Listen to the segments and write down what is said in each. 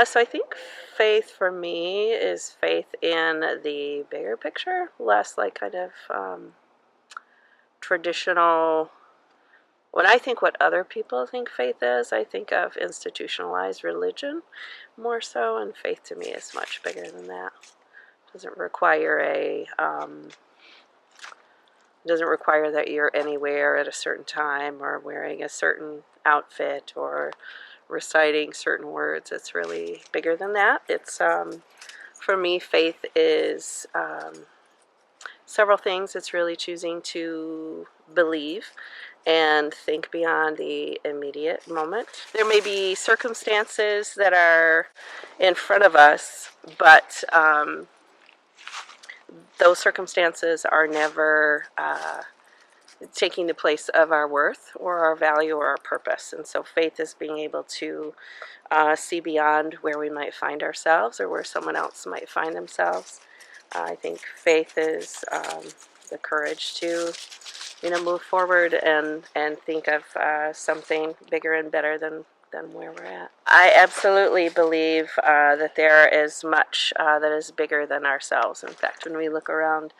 So I think faith for me is faith in the bigger picture, less like kind of traditional. When I think what other people think faith is, I think of institutionalized religion more so, and faith to me is much bigger than that. Doesn't require a doesn't require that you're anywhere at a certain time or wearing a certain outfit or reciting certain words. It's really bigger than that. It's for me, faith is several things. It's really choosing to believe and think beyond the immediate moment. There may be circumstances that are in front of us, but those circumstances are never taking the place of our worth or our value or our purpose. And so faith is being able to see beyond where we might find ourselves or where someone else might find themselves. I think faith is the courage to move forward and think of something bigger and better than where we're at. I absolutely believe that there is much that is bigger than ourselves. In fact, when we look around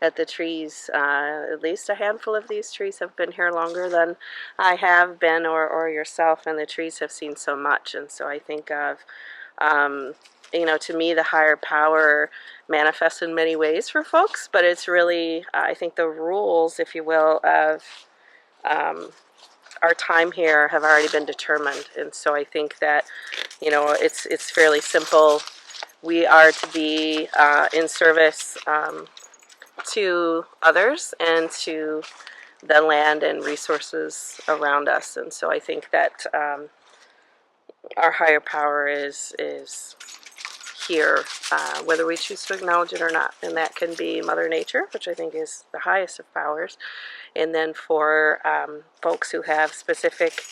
at the trees, at least a handful of these trees have been here longer than I have been, or yourself, and the trees have seen so much. And so I think of to me, the higher power manifests in many ways for folks, but it's really, I think, the rules, if you will, of our time here have already been determined. And so I think that, it's fairly simple. We are to be in service to others and to the land and resources around us. And so I think that our higher power is here, whether we choose to acknowledge it or not. And that can be Mother Nature, which I think is the highest of powers. And then for folks who have specific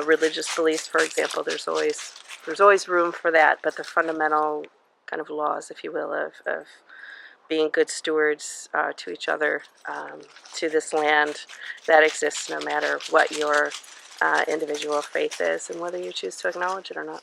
religious beliefs, for example, there's always room for that. But the fundamental kind of laws, if you will, of being good stewards to each other, to this land, that exists no matter what your individual faith is and whether you choose to acknowledge it or not.